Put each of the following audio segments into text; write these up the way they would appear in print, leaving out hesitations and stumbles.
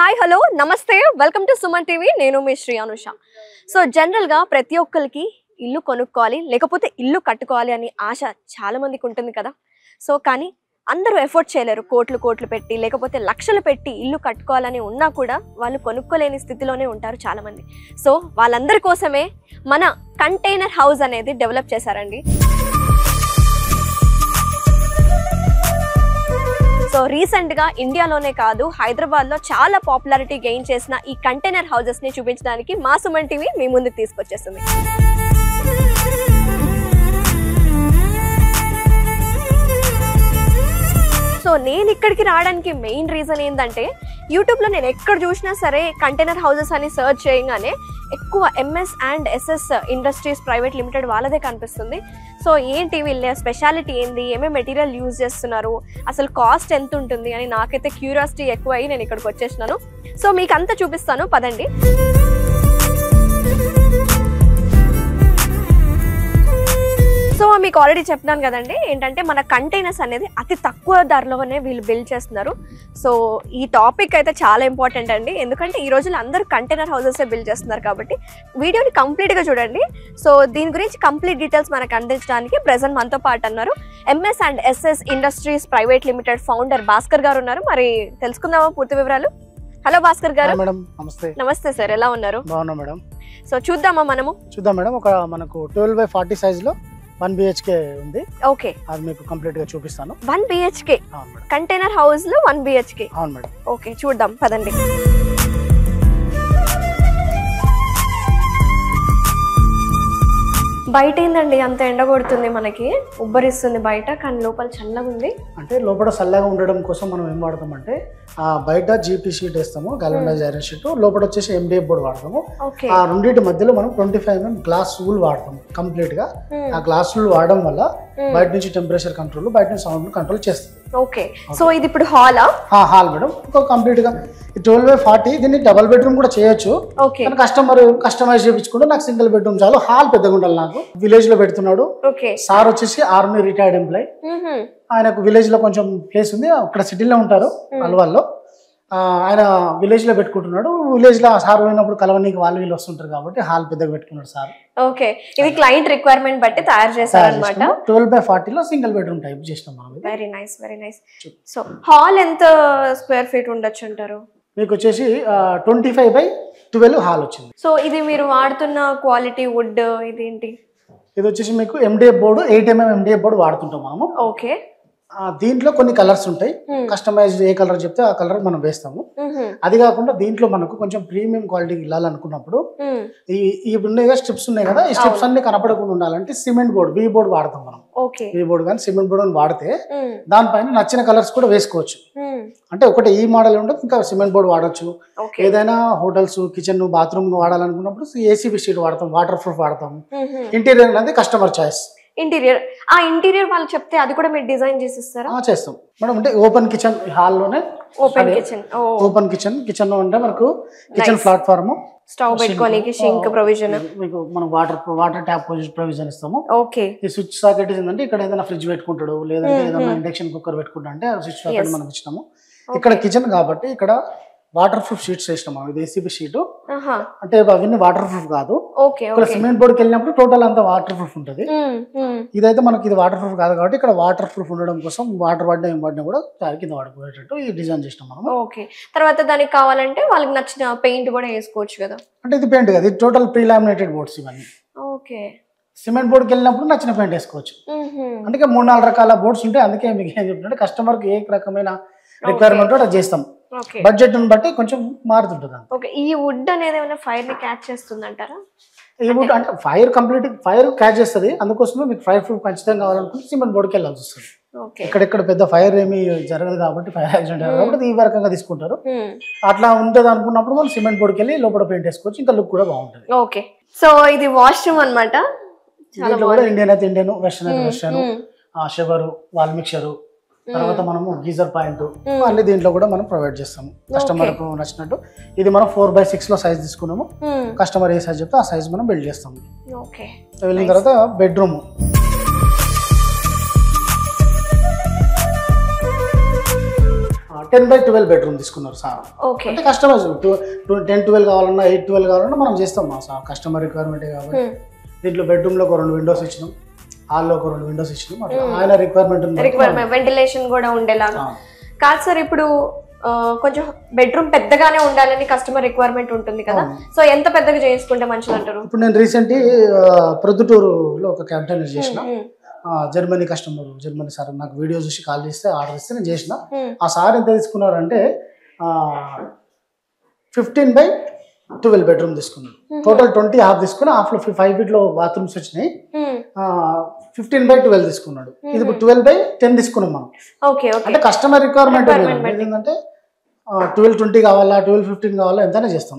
Hi hello నమస్తే welcome to Suman TV నేను మీ Shri Anusha. So జనరల్గా ప్రతి ఒక్కరికి ఇల్లు కొనుక్కోవాలి లేకపోతే ఇల్లు కట్టుకోవాలి అని ఆశ చాలా మందికి ఉంటుంది కదా. సో కానీ అందరూ ఎఫర్ట్ చేయలేరు, కోట్లు పెట్టి లేకపోతే లక్షలు పెట్టి ఇల్లు కట్టుకోవాలని ఉన్నా కూడా వాళ్ళు కొనుక్కోలేని స్థితిలోనే ఉంటారు చాలామంది. సో వాళ్ళందరి కోసమే మన కంటైనర్ హౌస్ అనేది డెవలప్ చేశారండి. సో రీసెంట్గా ఇండియాలోనే కాదు హైదరాబాద్లో చాలా పాపులారిటీ గెయిన్ చేసిన ఈ కంటైనర్ హౌసెస్ని చూపించడానికి మా సుమన్ టీవీ మీ ముందుకు తీసుకొచ్చేస్తుంది. సో నేను ఇక్కడికి రావడానికి మెయిన్ రీజన్ ఏంటంటే యూట్యూబ్లో నేను ఎక్కడ చూసినా సరే కంటైనర్ హౌసెస్ అని సర్చ్ చేయగానే ఎక్కువ MS and SS industries private limited వాళ్ళదే కనిపిస్తుంది. సో ఏంటి వీళ్ళ స్పెషాలిటీ ఏంది, ఏమేమి మెటీరియల్ యూజ్ చేస్తున్నారు, అసలు కాస్ట్ ఎంత ఉంటుంది అని నాకైతే క్యూరియాసిటీ ఎక్కువ అయ్యి నేను ఇక్కడికి వచ్చేసినాను. సో మీకు అంతా చూపిస్తాను పదండి. సో మీకు ఆల్రెడీ చెప్పినాను కదండి, ఏంటంటే మన కంటైనర్స్ అనేది అతి తక్కువ ధరలోనే వీళ్ళు బిల్డ్ చేస్తున్నారు. సో ఈ టాపిక్ అయితే చాలా ఇంపార్టెంట్ అండి, ఎందుకంటే ఈ రోజుల్లో అందరూ కంటైనర్ హౌసెస్ బిల్డ్ చేస్తున్నారు కాబట్టి వీడియోని కంప్లీట్గా చూడండి. సో దీని గురించి కంప్లీట్ డీటెయిల్స్ మనకు అందించడానికి ప్రెజెంట్ మనతో పాటు అన్నారు MS and SS industries private limited founder Bhaskar గారు ఉన్నారు. మరి తెలుసుకుందామా పూర్తి వివరాలు? హలో భాస్కర్ గారు. నమస్తే సార్, ఎలా ఉన్నారు? బాగున్నా మేడం. సో చూద్దాం మేడం. ఒక మనకు 12/40 సైజ్ లో 1 BHK ఉంది. ఓకే, అది మీకు కంప్లీట్ గా చూపిస్తాను. 1 BHK కంటైనర్ హౌస్ లో 1 BHK. అవును మేడం. ఓకే చూద్దాం పదండి. బయట ఏందండి అంత ఎండ కొడుతుంది, మనకి ఉబ్బరిస్తుంది బయట, కానీ లోపల చల్లగా ఉంది. అంటే లోపల చల్లగా ఉండడం కోసం మనం ఏం వాడతామంటే బయట GP షీట్ వేస్తాము, గాల్వనైజ్డ్ ఐరన్ షీట్, లోపల వచ్చేసి MDF బోర్డ్ వాడతాము. ఆ రెండింటి మధ్యలో మనం 25 mm గ్లాస్ వూల్ వాడతాము కంప్లీట్ గా. ఆ గ్లాస్ వూల్ వాడడం వల్ల బయట నుంచి టెంపరేచర్ కంట్రోల్, బయట నుంచి సౌండ్ కంట్రోల్ చేస్తుంది. ఓకే, సో ఇది ఇప్పుడు హాల్ మేడం. కంప్లీట్ గా 12/40 దీన్ని డబుల్ బెడ్రూమ్ కూడా చేయొచ్చు. కస్టమర్ కస్టమైజ్ చేయించుకుంటే నాకు సింగిల్ బెడ్రూమ్ చాలు, హాల్ పెద్దగా ఉండాలి. నాకు విలేజ్ లో పెడుతున్నాడు సార్, వచ్చేసి ఆర్మీ రిటైర్డ్ ఎంప్లాయ్. ఆయనకు విలేజ్ లో కొంచెం ప్లేస్ ఉంది, అక్కడ సిటీలో ఉంటారు అల్వాల్లో. ఆయన విలేజ్ లో పెట్టుకుంటున్నాడు. విలేజ్ లో సార్ పోయినప్పుడు కలవనీకి వాళ్ళు వీళ్ళు వస్తుంటారు కాబట్టి హాల్ పెద్దగా పెట్టుకున్నాడు సార్. ఓకే, ఇది క్లయింట్ రిక్వైర్మెంట్ బట్టి తయారు చేశారు అన్నమాట. 12/40 లో సింగిల్ బెడ్రూమ్ టైప్ చేసినాం మనం. Very nice. సో హాల్ ఎంత స్క్వేర్ ఫీట్ ఉండొచ్చు అంటారు? మీకు వచ్చేసి 25/12 హాల్ వచ్చింది. సో ఇది మీరు వాడుతున్న క్వాలిటీ వుడ్ ఇదేంటి? ఇది వచ్చేసి మీకు MDF board, 8 mm MDF board వాడుతుంటాం మనము. ఓకే, దీంట్లో కొన్ని కలర్స్ ఉంటాయి, కస్టమైజ్డ్ ఏ కలర్ చెప్తే ఆ కలర్ మనం వేస్తాము. అది కాకుండా దీంట్లో మనకు కొంచెం ప్రీమియం క్వాలిటీ వెళ్ళాలనుకున్నప్పుడు ఈ ఉన్నాయి స్ట్రిప్స్ ఉన్నాయి కదా, ఈ స్ట్రిప్స్ అన్ని కనపడకుండా ఉండాలంటే సిమెంట్ బోర్డు, V బోర్డు వాడతాం మనం. V బోర్డు కానీ సిమెంట్ బోర్డు వాడితే దానిపైన నచ్చిన కలర్స్ కూడా వేసుకోవచ్చు. అంటే ఒకటి ఈ మోడల్ ఉండదు, ఇంకా సిమెంట్ బోర్డు వాడచ్చు. ఏదైనా హోటల్స్, కిచెన్, బాత్రూమ్ వాడాలనుకున్నప్పుడు ACB షీట్ వాడతాం, వాటర్ ప్రూఫ్ వాడతాం. ఇంటీరియర్ అనేది కస్టమర్ చాయిస్. ఇంటీరియర్ వాళ్ళు చెప్తే అది కూడా మీరు డిజైన్ చేసి ఇస్తారా? చేస్తాం మేడం. అంటే ఓపెన్ కిచెన్, హాల్లోనే ఓపెన్ కిచెన్ లో అంటే మనకు కిచెన్ ప్లాట్ఫామ్, స్టవ్ పెట్టుకోనికి, సింక్ ప్రొవిజన్, మీకు మనం వాటర్ ట్యాప్ ప్రొవిజన్ ఇస్తాము. ఓకే, ఈ స్విచ్ సాకెట్ ఏంటంటే ఇక్కడ ఏదైనా ఫ్రిడ్జ్ పెట్టుకుంటాడు, లేదంటే ఏదైనా ఇండక్షన్ కుక్కర్ పెట్టుకుంటా అంటే స్విచ్ సాకెట్ మనం ఇచ్చినాము. ఇక్కడ కిచెన్ కాబట్టి ఇక్కడ వాటర్ ప్రూఫ్ షీట్స్ వేసినాము. ఇది ACB షీట్ అంటే అవన్నీ వాటర్ ప్రూఫ్ కాదు. ఇక్కడ సిమెంట్ బోర్డుకి వెళ్ళినప్పుడు టోటల్ అంతా వాటర్ ప్రూఫ్ ఉంటుంది. ఇదైతే మనకి ఇది వాటర్ ప్రూఫ్ కాదు కాబట్టి ఇక్కడ వాటర్ ప్రూఫ్ ఉండడం కోసం వాటర్ పడినా ఏం పడినా కూడా కింద పడిపోయేటట్టు ఈ డిజైన్ చేసినాం మనం. ఓకే, తర్వాత దానికి కావాలంటే వాళ్ళకి నచ్చిన పెయింట్ కూడా వేసుకోవచ్చు కదా. అంటే ఇది పెయింట్ కాదు, ఇది టోటల్ ప్రీ లామినేటెడ్ బోర్డ్స్ ఇవన్నీ. ఓకే, సిమెంట్ బోర్డుకి వెళ్ళినప్పుడు నచ్చిన పెయింట్ వేసుకోవచ్చు. అందుకే 3-4 రకాల బోర్డ్స్ ఉంటాయి. అందుకే మీకు ఏం చెప్తుంటే కస్టమర్ కి ఏ రకమైన రిక్వైర్మెంట్ అది చేస్తాం. బడ్జెట్ బట్టి కొంచెం మారుతుంటుంది. ఓకే, ఈ వుడ్ అనేది ఏమైనా ఫైర్ ని క్యాచ్ చేస్తుంది అంటారా? ఈ వుడ్ అంటే ఫైర్ క్యాచ్ చేస్తుంది. అందుకోసమే మీకు ఫైర్ ప్రూఫ్ ఖచ్చితంగా కావాలనుకుంటే సిమెంట్ బోర్డుకి వెళ్ళాల్సి వస్తుంది. ఇక్కడెక్కడ పెద్ద ఫైర్ ఏమి జరగదు కాబట్టి, ఫైర్ యాక్సిడెంట్ కాబట్టి ఈ రకంగా తీసుకుంటారు. అట్లా ఉంటుంది అనుకున్నప్పుడు మనం సిమెంట్ బోర్డుకి వెళ్ళి లోపల పెయింట్ వేసుకోవచ్చు, ఇంకా లుక్ కూడా బాగుంటుంది. ఓకే, సో ఇది వాష్రూమ్ అనమాట. ఇండియన్ అయితే ఇండియన్, వెస్టర్న్ అయితే వెస్టర్న్, షవర్, వాల్ మిక్చర్, తర్వాత మనము గీజర్ పాయింట్ అన్ని దీంట్లో కూడా మనం ప్రొవైడ్ చేస్తాము కస్టమర్ కు నచ్చినట్టు. ఇది మనం 4/6 లో సైజ్ తీసుకున్నాము. కస్టమర్ ఏ సైజ్ చెప్తే ఆ సైజ్ మనం బిల్డ్ చేస్తాము. వెళ్ళిన తర్వాత బెడ్రూమ్, 10/12 బెడ్రూమ్ తీసుకున్నారు సార్. ఓకే. అంటే కస్టమైజ్ 10-12 కావాలన్నా 8-12 కావాలన్నా మనం చేస్తాం మా సార్, కస్టమర్ రిక్వైర్మెంటే కాబట్టి. దీంట్లో బెడ్రూమ్లో ఒక 2 విండోస్ ఇచ్చినాం, హాల్లో ఒక 2 విండోస్ ఇచ్చినాం. ఆయన రిక్వైర్మెంట్ వెంటిలేషన్ కూడా ఉండేలాగా. కాదు సార్, ఇప్పుడు కొంచెం బెడ్రూమ్ పెద్దగానే ఉండాలని కస్టమర్ రిక్వైర్మెంట్ ఉంటుంది కదా, సో ఎంత పెద్దగా చేసుకుంటే మంచిది అంటారు? ఇప్పుడు నేను రీసెంట్లీ ప్రొద్దుటూరులో ఒక కంటైనర్ చేసిన, జర్మనీ కస్టమర్, జర్మనీ సార్ నాకు వీడియో చూసి కాల్ చేస్తే ఆర్డర్ ఇస్తే నేను చేసిన. ఆ సార్ ఎంత తీసుకున్నారంటే 15/12 బెడ్రూమ్ తీసుకున్నాడు. టోటల్ 20 హాఫ్ తీసుకుని, హాఫ్ లో 5 feet లో బాత్రూమ్స్ వచ్చినాయి. 15/12 తీసుకున్నాడు. ఇది ఇప్పుడు 12/10 తీసుకున్నాం మనం. అంటే కస్టమర్ రిక్వైర్మెంట్ ఏంటంటే 12-20 కావాలా, 12-15 కావాలా, ఎంతైనా చేస్తాం.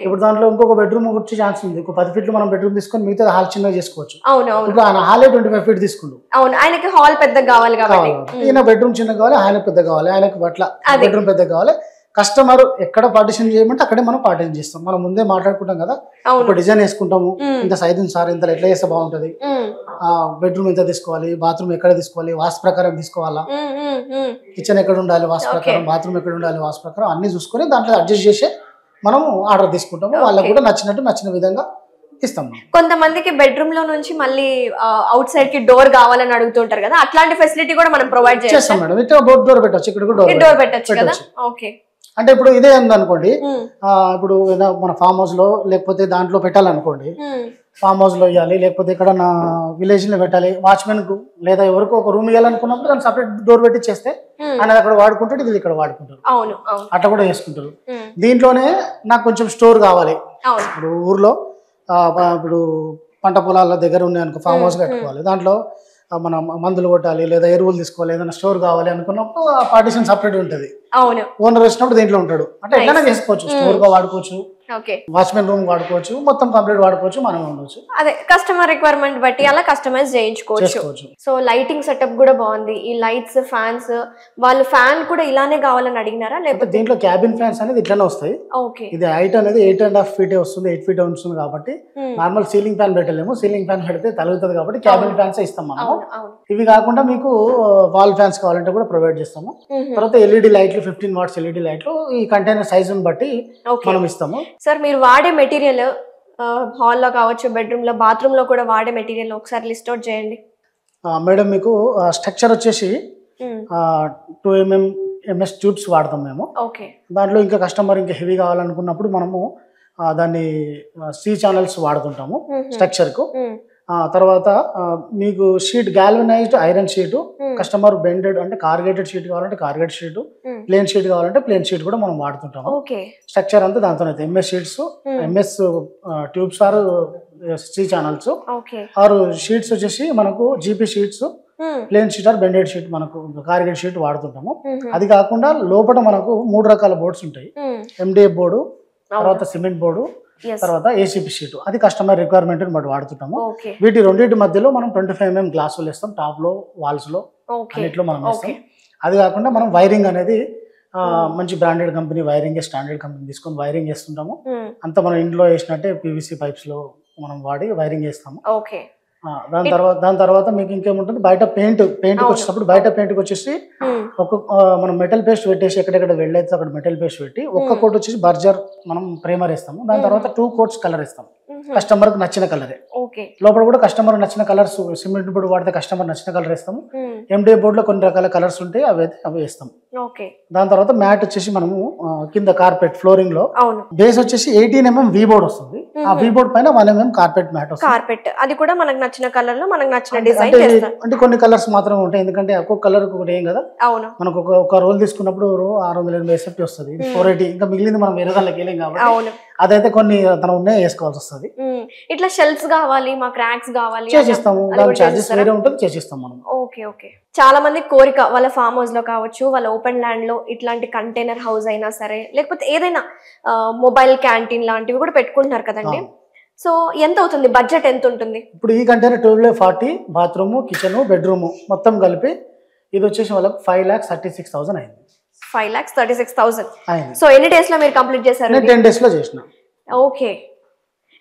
ఇప్పుడు దాంట్లో ఇంకొక బెడ్రూమ్ వచ్చే ఛాన్స్ ఉంది. ఒక 10 feet లో మనం బెడ్రూమ్ తీసుకొని మిగతా హాల్ చిన్నగా చేసుకోవచ్చు. ఇప్పుడు ఆయన హాలే 25 feet తీసుకుంటాం. ఆయనకి హాల్ పెద్దగా కావాలి కాబట్టి, ఈయన బెడ్రూమ్ చిన్నగా కావాలి, ఆయన పెద్దగా కావాలి, ఆయనకు అట్లా బెడ్రూమ్ పెద్దగా కావాలి. కస్టమర్ ఎక్కడ పార్టిషన్ చేయమంటే అక్కడే మనం పార్టిషన్ చేస్తాం. మనం ముందే మాట్లాడుకుంటాం కదా, ఒక డిజైన్ వేసుకుంటాము, ఇంత సైజ్ ఉంది సార్, ఇంత ఎట్లా చేస్తే బాగుంటది, బెడ్రూమ్ ఎంత తీసుకోవాలి, బాత్రూమ్ ఎక్కడ తీసుకోవాలి, వాస్తు ప్రకారం తీసుకోవాలా, కిచెన్ ఎక్కడ ఉండాలి వాస్తు ప్రకారం, బాత్రూమ్ ఎక్కడ ఉండాలి వాస్తు ప్రకారం అన్ని చూసుకొని దాంట్లో అడ్జస్ట్ చేసి మనం ఆర్డర్ తీసుకుంటాము. వాళ్ళకి కూడా నచ్చిన విధంగా ఇస్తాం. కొంతమందికి బెడ్రూమ్ లో నుంచి మళ్ళీ అవుట్ సైడ్ కి డోర్ కావాలని అడుగుతుంటారు కదా, అట్లాంటి ఫెసిలిటీ కూడా మనం ప్రొవైడ్ చేస్తాం మేడం. ఇక్కడ డోర్ పెట్టచ్చు, ఇక్కడ డోర్ పెట్టచ్చు కదా. ఓకే. అంటే ఇప్పుడు ఇదే ఉందనుకోండి, ఇప్పుడు మన ఫామ్ హౌస్ లో లేకపోతే దాంట్లో పెట్టాలనుకోండి, ఫామ్ హౌస్ లో ఇవ్వాలి, లేకపోతే ఇక్కడ నా విలేజ్ లో పెట్టాలి, వాచ్మెన్ కు లేదా ఎవరికో ఒక రూమ్ ఇవ్వాలనుకున్నప్పుడు దాన్ని సపరేట్ డోర్ పెట్టి చేస్తే ఆయన అక్కడ వాడుకుంటాడు, ఇది ఇక్కడ వాడుకుంటారు, అట్లా కూడా చేసుకుంటారు. దీంట్లోనే నాకు కొంచెం స్టోర్ కావాలి, ఇప్పుడు ఊర్లో ఇప్పుడు పంట పొలాల దగ్గర ఉన్నాయి అనుకో, ఫామ్ హౌస్ కట్టుకోవాలి, దాంట్లో మనం మందులు కొట్టాలి లేదా ఎరువులు తీసుకోవాలి, ఏదైనా స్టోర్ కావాలి అనుకున్నప్పుడు ఆ పార్టిషన్ సపరేట్ ఉంటుంది. ఓనర్ వచ్చినప్పుడు దీంట్లో ఉంటాడు. అంటే ఎట్లైనా చేసుకోవచ్చు, స్టోర్ గా వాడుకోవచ్చు, వాచ్మెన్ రూమ్ వాడుకోవచ్చు, మొత్తం కంప్లీట్ వాడుకోవచ్చు, మనం ఉండొచ్చు. అదే కస్టమర్ రిక్వైర్మెంట్ బట్టి అలా కస్టమైజ్ చేయించుకోవచ్చు. సో లైటింగ్ సెటప్ కూడా బాగుంది, ఈ లైట్స్, ఫ్యాన్స్, వాళ్ళు ఫ్యాన్ కూడా ఇలానే కావాలని అడిగినారా లేకపోతే? దీంట్లో క్యాబిన్ ఫ్యాన్స్ అనేది ఇట్లానే వస్తాయి. ఇది హైట్ అనేది 8.5 feet వస్తుంది, 8 feet వస్తుంది కాబట్టి నార్మల్ సీలింగ్ ఫ్యాన్ పెట్టలేము. సీలింగ్ ఫ్యాన్ పెడితే తగులుతుంది కాబట్టి క్యాబిన్ ఫ్యాన్స్ ఇస్తాం మనం. ఇవి కాకుండా మీకు వాల్ ఫ్యాన్స్ కావాలంటే కూడా ప్రొవైడ్ చేస్తాము. తర్వాత ఎల్ఈడి లైట్లు, 15 watts ఎల్ఈడి లైట్లు ఈ కంటైనర్ సైజుని బట్టి మనం ఇస్తాము. సార్ మీరు వాడే మెటీరియల్ హాల్లో కావచ్చు, బెడ్రూమ్ లో, బాత్రూమ్ లో కూడా వాడే మెటీరియల్ ఒకసారి లిస్ట్ అవుట్ చేయండి మేడం. మీకు స్ట్రక్చర్ వచ్చేసి 2 mm MS ట్యూబ్స్ వాడతాం మేము. దాంట్లో ఇంకా కస్టమర్ ఇంకా హెవీ కావాలనుకున్నప్పుడు మనము దాన్ని C ఛానల్స్ వాడుతుంటాము స్ట్రక్చర్ కు. తర్వాత మీకు sheet galvanized iron sheet, customer bended అంటే కార్గేటెడ్ షీట్ కావాలంటే కార్గేటెడ్ షీట్, ప్లేన్ షీట్ కావాలంటే ప్లేన్ షీట్ కూడా మనం వాడుతుంటాము. స్ట్రక్చర్ అంతా దాంతో అయితే MS sheets, MS tubes or C channels, ఆరు షీట్స్ వచ్చేసి మనకు GP sheets, plain sheet or bended sheet, మనకు కార్గేటెడ్ షీట్ వాడుతుంటాము. అది కాకుండా లోపల మనకు 3 రకాల బోర్డ్స్ ఉంటాయి. MDF బోర్డు, తర్వాత సిమెంట్ బోర్డు, తర్వాత ACP షీట్. అది కస్టమర్ రిక్వైర్మెంట్ బట్టి వాడుతుంటాము. వీటి రెండింటి మధ్యలో మనం 25 mm గ్లాసులు వేస్తాం, టాప్ లో, వాల్స్ లో, అన్నిట్లో మనం వేస్తాం. అది కాకుండా మనం వైరింగ్ అనేది మంచి branded company wiring, standard company తీసుకొని వైరింగ్ చేస్తుంటాము. అంతా మనం ఇంట్లో వేసినట్టే PVC పైప్స్ లో మనం వాడి వైరింగ్ చేస్తాము. దాని తర్వాత మీకు ఇంకేముంటుంది, బయట పెయింట్ వచ్చేటప్పుడు బయట పెయింట్కి వచ్చేసి మనం మెటల్ పేస్ట్ పెట్టేసి ఎక్కడెక్కడ వెళ్ళైతే అక్కడ మెటల్ పేస్ట్ పెట్టి ఒక్క కోట్ వచ్చేసి బర్జర్ మనం ప్రైమర్ ఇస్తాము. దాని తర్వాత 2 coats కలర్ ఇస్తాము, కస్టమర్ కు నచ్చిన కలరే. లోపల కూడా కస్టమర్ నచ్చిన కలర్స్, సిమెంట్ బోర్డు వాడితే కస్టమర్ నచ్చిన కలర్ ఇస్తాము. MDF బోర్డు లో కొన్ని రకాల కలర్స్ ఉంటాయి, అవి వేస్తాం. దాని తర్వాత మ్యాట్ వచ్చేసి మనము కింద కార్పెట్ ఫ్లోరింగ్ లో బేస్ వచ్చేసి 18 mm V బోర్డ్ వస్తుంది. ఆ V బోర్డ్ పైన 1 mm కార్పెట్ మ్యాట్ వస్తుంది. కార్పెట్ అది కూడా మనకు నచ్చిన కలర్ లో మనకు నచ్చిన డిజైన్ చేస్తాం. అంటే కొన్ని కలర్స్ మాత్రమే ఉంటాయి, ఎందుకంటే ఒక్కొక్క కలర్ ఒకటి ఏం కదా. మనకు ఒక రోల్ తీసుకున్నప్పుడు 680 SFT వస్తుంది, 480, ఇంకా మిగిలింది మనం వేరే దానికి వెళ్ళాం కాబట్టి అదైతే కొన్ని తన ఉన్నాయి వేసుకోవాల్సి వస్తుంది. ఇట్లా షెల్ఫ్స్ కావాలి, మాకు ర్యాక్స్ కావాలి, చేసిస్తాము. దాని చార్జెస్ వేరే ఉంటుంది, చేసిస్తాం మనం. ఓకే. చాలా మంది కోరిక, వాళ్ళ ఫామ్ హౌస్ లో కావచ్చు, వాళ్ళ ఓపెన్ ల్యాండ్ లో ఇట్లాంటి కంటైనర్ హౌస్ అయినా సరే, లేకపోతే ఏదైనా మొబైల్ క్యాంటీన్ లాంటివి కూడా పెట్టుకుంటున్నారు కదండి. సో ఎంత అవుతుంది, బడ్జెట్ ఎంత ఉంటుంది? ఇప్పుడు ఈ కంటైనర్ 1240 బాత్రూమ్, కిచెన్, బెడ్రూమ్ మొత్తం కలిపి ఇది వచ్చేసి వాళ్ళకి 5,36,000 అయింది. 5,36,000. సో ఎన్ని డేస్ లో మీరు కంప్లీట్ చేశారు? 10 days లో చేసిన. ఓకే.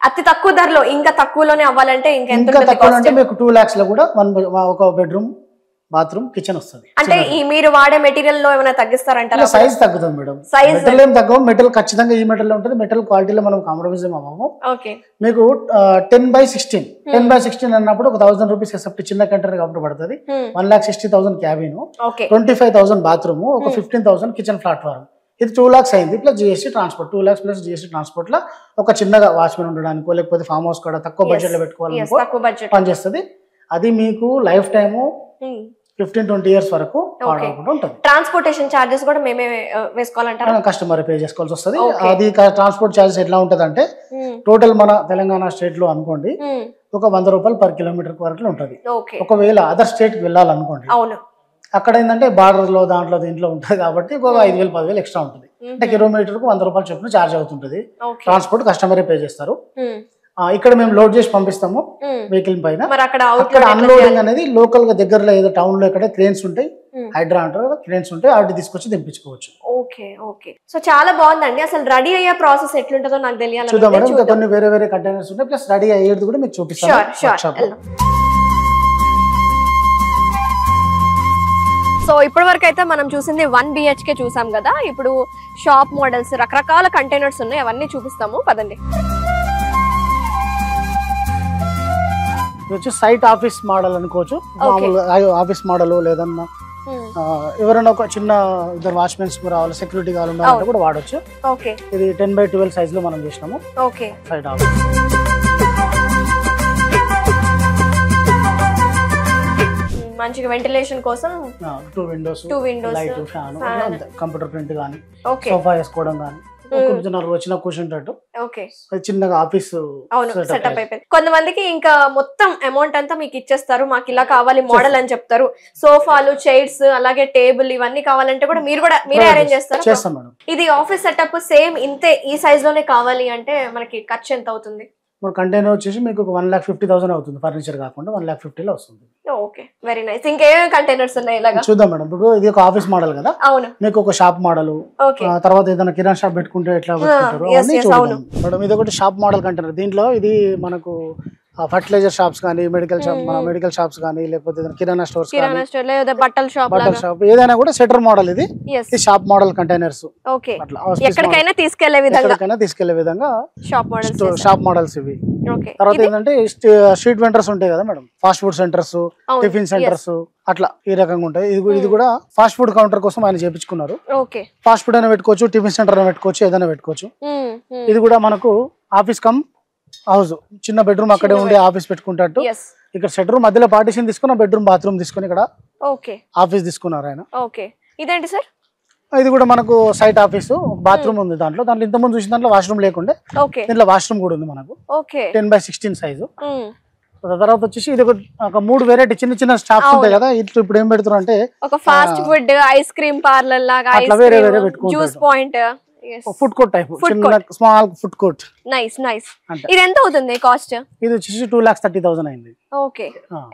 అతి తక్కువ ధరలో, ఇంకా తక్కువలోనే అవ్వాలంటే ఇంకా తక్కువ అంటే మీకు 2 lakhs లో కూడా ఒక బెడ్రూమ్ బాత్రూమ్ కిచెన్ వస్తుంది. అంటే ఈ మీరు వాడే మెటీరియల్ లో ఏమైనా తగ్గిస్తారంటారా? సైజ్ తగ్గుతుంది మేడం, మెటల్ ఏం తగ్గవు. మెటల్ ఖచ్చితంగా ఈ మెటల్ లో ఉంటుంది. మెటల్ క్వాలిటీలో మనం కాంప్రమైజ్ అవ్వము. మీకు 10/16 10/16 అన్నప్పుడు ఒక 1000 రూపీస్ ఎస్ఎఫ్టీ చిన్న కంటైనర్ కాబట్టి పడుతుంది. 1,60,000 క్యాబిన్, 25,000 బాత్రూమ్, ఒక 15,000 కిచెన్ ప్లాట్ఫామ్. ఇది 2 lakhs అయింది plus GST transport. 2 lakhs plus GST transport లో ఒక చిన్నగా వాచ్మెన్ ఉండడానికో లేకపోతే ఫామ్ హౌస్ కూడా తక్కువ బడ్జెట్ లో పెట్టుకోవాలనుకో పనిచేస్తుంది. అది మీకు లైఫ్ టైము 15-20 years వరకు ఉంటుంది. ట్రాన్స్పోర్టేషన్ చార్జెస్ కూడా మేమే వేసుకోవాలంటారా? కస్టమర్ పే చేసుకోవాల్సి వస్తుంది. అది ట్రాన్స్పోర్ట్ చార్జెస్ ఎట్లా ఉంటది అంటే టోటల్ మన తెలంగాణ స్టేట్ లో అనుకోండి ఒక 100 రూపాయలు పర్ కిలోమీటర్ వరకు ఉంటుంది. ఒకవేళ అదర్ స్టేట్ కి వెళ్ళాలనుకోండి అక్కడ ఏంటంటే బార్డర్ లో దాంట్లో దీంట్లో ఉంటుంది కాబట్టి ఒక 5,000-10,000 ఎక్స్ట్రా ఉంటుంది. అంటే కిలోమీటర్ కు 100 రూపాయలు చొప్పున చార్జ్ అవుతుంటది. ట్రాన్స్పోర్ట్ కస్టమరే పే చేస్తారు. ఇక్కడ మేము లోడ్ చేసి పంపిస్తాము వెహికల్ పైన. అక్కడ అన్లోడింగ్ అనేది లోకల్ గా దగ్గరలో ఏదో టౌన్ లో ఇక్కడ క్రేన్స్ ఉంటాయి, హైడ్రా అంటారు కదా, క్రేన్స్ ఉంటాయి, వాటి తీసుకొచ్చి తెప్పించుకోవచ్చు. Okay okay. సో చాలా బాగుందండి. అసలు రెడీ అయ్యే ప్రాసెస్ ఎట్లుంటుందో నాకు తెలియాలి. చూద్దాం మేడం, ఇంకా కొన్ని వేరే వేరే కంటైనర్స్ ఉంటాయి, ప్లస్ రెడీ అయ్యేది కూడా మీకు చూపిస్తాను. సో ఇప్పటి వరకు అయితే మనం చూసింది 1 BHK చూసాం కదా. ఇప్పుడు షాప్ మోడల్స్ రకరకాల కంటైనర్స్ ఉన్నాయి, అవన్నీ చూపిస్తాము పదండి. వచ్చి సైట్ ఆఫీస్ మోడల్ అనుకోవచ్చు. మామూలుగా ఆఫీస్ మోడల్ లేదన్నా ఎవరైనా ఒక చిన్న ఇద్దరు వాచ్మెన్స్ రావాలి, సెక్యూరిటీ కావాలంటే కూడా వాడచ్చు. ఇది 10/12 సైజ్ లో మనం చేసినాము. సైట్ ఆఫీస్ మంచిగా వెంటిలేషన్ కోసం 2 windows, light, fan, computer print గానీ సోఫా వేసుకోవడం గానీ వచ్చిన కూర్చుంటట్టు చిన్నగా ఆఫీస్ సెటప్ అయిపోయింది. కొంతమందికి ఇంకా మొత్తం అమౌంట్ అంతా మీకు ఇచ్చేస్తారు, మాకు ఇలా కావాలి మోడల్ అని చెప్తారు. సోఫాలు, చైర్స్, అలాగే టేబుల్ ఇవన్నీ కావాలంటే కూడా మీరే అరేంజ్ చేస్తారు. ఇది ఆఫీస్ సెటప్ సేమ్ ఇంతే ఈ సైజ్ లోనే కావాలి అంటే మనకి ఖర్చు ఎంత అవుతుంది? మన కంటైనర్ వచ్చేసి మీకు 1,50,000 అవుతుంది. ఫర్నిచర్ కాకుండా 1,50,000 వస్తుంది. Okay, very nice. ఇంకేమేమి కంటైనర్స్ ఉన్నాయి ఇలాగా చూద్దాం మేడం. ఇప్పుడు ఇది ఒక ఆఫీస్ మోడల్ కదా, అవును. మీకు ఒక షాప్ మోడల్, తర్వాత ఏదైనా కిరాణా షాప్ పెట్టుకుంటే ఎట్లా పెట్టుకుంటారు మేడం. ఇది ఒకటి షాప్ మోడల్ కంటైనర్. దీంట్లో ఇది మనకు ఫర్టిలైజర్ షాప్స్ కానీ, మెడికల్ షాప్స్ కానీ, లేకపోతే కిరాణా స్టోర్స్ బట్టల షాప్ ఏదైనా కూడా సెటర్ మోడల్. ఇది షాప్ మోడల్ కంటైనర్స్. ఎక్కడికైనా తీసుకెళ్లే విధంగా షాప్ మోడల్స్ ఇవి. తర్వాత ఏంటంటే స్ట్రీట్ వెండర్స్ ఉంటాయి కదా madam, fast food centres, tiffin centres, అట్లా ఈ రకంగా ఉంటాయి. ఇది కూడా ఫాస్ట్ ఫుడ్ కౌంటర్ కోసం ఆయన చేపించుకున్నారు. ఫాస్ట్ ఫుడ్ అయినా పెట్టుకోవచ్చు, టిఫిన్ సెంటర్ అయినా పెట్టుకోవచ్చు, ఏదైనా పెట్టుకోవచ్చు. ఇది కూడా మనకు ఆఫీస్ కమ్ హౌస్, చిన్న బెడ్రూమ్ అక్కడే ఉండి ఆఫీస్ పెట్టుకుంటట్టు. ఇక్కడ షెటర్ మధ్యలో పార్టీషన్ తీసుకున్న బెడ్రూమ్, బాత్రూమ్ తీసుకుని ఇక్కడ ఆఫీస్ తీసుకున్నారు ఆయన. ఇదేంటి సార్? ఇది కూడా మనకు సైట్ ఆఫీస్, బాత్రూమ్ ఉంది దాంట్లో. ఇంత ముందు చూసిన దాంట్లో వాష్రూమ్ లేకుండే, దీంట్లో వాష్రూమ్ కూడా ఉంది మనకు. 10/16 సైజు. తర్వాత వచ్చేసి ఇది ఒక 3 వెరైటీ చిన్న చిన్న షాప్స్ ఉంటాయి కదా, ఇప్పుడు ఏం పెడుతున్నారు అంటే ఒక fast food, ice cream parlour లాగా, వేరే వేరే juice point, food court type, చిన్న small food court. Nice nice. ఇది ఎంత అవుతుంది కాస్ట్? ఇది వచ్చేసి 2,30,000 అయింది. ఓకే.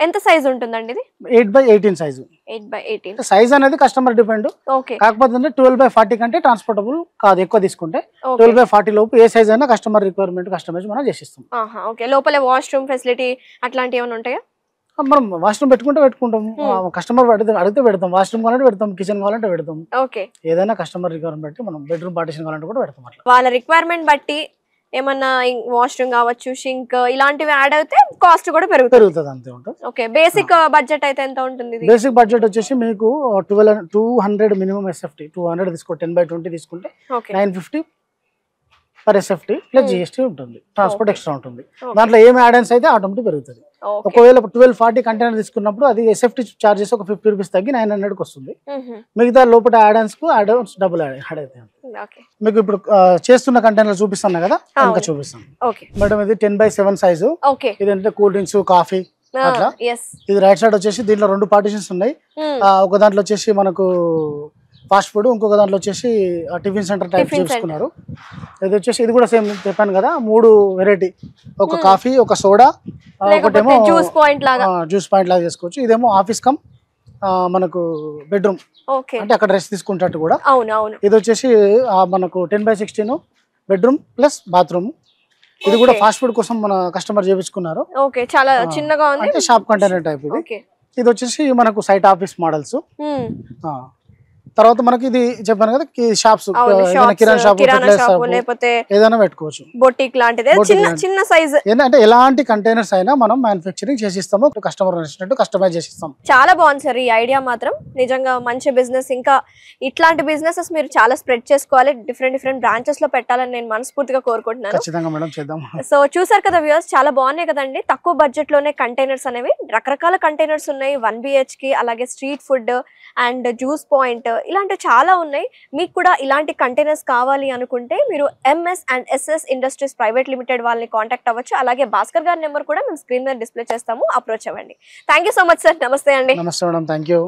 ఎంత సైజ్ ఉంటుందండి ఇది? 8/18 సైజు. 8/18 సైజ్ అనేది కస్టమర్ డిపెండ్. కాకపోతే 12/40 కంటే ట్రాన్స్పోర్టబుల్ కాదు, ఎక్కువ తీసుకుంటే 12/40 లోపు ఏ సైజ్ అయినా కస్టమర్ రిక్వైర్మెంట్ కస్టమైజ్ మనం చేసిస్తాం. లోపల వాష్రూమ్ ఫెసిలిటీ అట్లాంటివి ఏమైనా ఉంటాయా? మనం వాష్రూమ్ పెట్టుకుంటాం. కస్టమర్ అడిగితే పెడతాం. వాష్రూమ్ కావాలంటే పెడతాం, కిచెన్ కావాలంటే పెడతాం. ఏదైనా కస్టమర్ రిక్వైర్మెంట్ బట్టి మనం బెడ్రూమ్ పార్టిషన్ కావాలంటే కూడా పెడతాం. వాళ్ళ రిక్వైర్మెంట్ బట్టి ఏమన్నా వాష్రూమ్ కావచ్చు, షింక్ ఇలాంటివి యాడ్ అయితే కాస్ట్ కూడా పెరుగుతుంది. అంతే ఉంటుంది. ఓకే. బేసిక్ బడ్జెట్ అయితే ఎంత ఉంటుంది? బేసిక్ బడ్జెట్ వచ్చేసి మీకు 200 మినిమం ఎస్ఎఫ్టీ. 200 తీసుకో, 10/20 తీసుకుంటే 950 పర్ ఎస్ఎఫ్టీ ప్లస్ జిఎస్టీ ఉంటుంది. ట్రాన్స్పోర్ట్ ఎక్స్ట్రా ఉంటుంది. దాంట్లో ఏం యాడెన్స్ అయితే ఆటోమేటిక్ పెరుగుతుంది. ఒకవేళ 1240 కంటైనర్ తీసుకున్నప్పుడు అది ఎస్ఎఫ్టీ చార్జెస్ ఒక 50 రూపీస్ తగ్గి 900కి వస్తుంది. మిగతా లోపల యాడెన్స్ కు డబుల్ యాడ్ అయితే. మీకు ఇప్పుడు చేస్తున్న కంటైనర్ చూపిస్తాను కదా, ఇంకా చూపిస్తాను మేడం. ఇది 10/7 సైజు. ఇదంటే కూల్ డ్రింక్స్, కాఫీ అట్లా. ఇది రైట్ సైడ్ వచ్చేసి దీంట్లో 2 పార్టిషన్స్ ఉన్నాయి. ఒక దాంట్లో వచ్చేసి మనకు ఫాస్ట్ ఫుడ్, ఇంకొక దాంట్లో వచ్చేసి టిఫిన్ సెంటర్ టైప్ చేసుకున్నారు. ఇది వచ్చేసి ఇది కూడా సేమ్ చెప్పాను కదా, 3 వెరైటీ. ఒక కాఫీ, ఒక సోడా, ఒకటేమో జ్యూస్ పాయింట్ లాగా చేసుకోవచ్చు. ఇదేమో ఆఫీస్ కమ్ మనకు బెడ్రూమ్, అంటే అక్కడ రెస్ట్ తీసుకుంటట్టు కూడా. ఇది వచ్చేసి మనకు 10/16 బెడ్రూమ్ ప్లస్ బాత్రూమ్. ఇది కూడా ఫాస్ట్ ఫుడ్ కోసం మన కస్టమర్ చేపించుకున్నారు. చాలా చిన్నగా ఉంది, అంటే షాప్ కంటైనర్ టైప్. ఇది ఇది వచ్చేసి మనకు సైట్ ఆఫీస్ మోడల్స్. తర్వాత మనకి ఇది చెప్పాను కదా షాప్స్, కిరాణా షాప్ లేకపోతే ఏదైనా పెట్టుకోవచ్చు, బొటిక్ లాంటిది చిన్న సైజ్. ఏంటంటే ఎలాంటి కంటైనర్స్ అయినా మనం మ్యానుఫ్యాక్చరింగ్ చేసిస్తాము, కస్టమర్ నచ్చినట్టు కస్టమైజ్ చేసిస్తాం. చాలా బాగుంది సార్ ఈ ఐడియా మాత్రం, నిజంగా మంచి బిజినెస్. ఇంకా ఇట్లాంటి బిజినెసెస్ మీరు చాలా స్ప్రెడ్ చేసుకోవాలి, డిఫరెంట్ బ్రాంచెస్ లో పెట్టాలని నేను మనస్ఫూర్తిగా కోరుకుంటున్నాను. ఖచ్చితంగా మేడం, చేద్దాం. సో చూసారు కదా వ్యూవర్స్, చాలా బాగున్నాయి కదండి. తక్కువ బడ్జెట్ లోనే కంటైనర్స్ అనేవి, రకరకాల కంటైనర్స్ ఉన్నాయి, 1 BHK, అలాగే street food and juice point, ఇలాంటివి చాలా ఉన్నాయి. మీకు కూడా ఇలాంటి కంటైనర్స్ కావాలి అనుకుంటే మీరు MS&SS ఇండస్ట్రీస్ ప్రైవేట్ లిమిటెడ్ వాళ్ళని కాంటాక్ట్ అవ్వచ్చు. అలాగే భాస్కర్ గారి నెంబర్ కూడా మేము స్క్రీన్ మీద డిస్ప్లే చేస్తాము, అప్రోచ్ అవ్వండి. Thank you so much sir. నమస్తే అండి. నమస్తే మేడం, థ్యాంక్ యూ.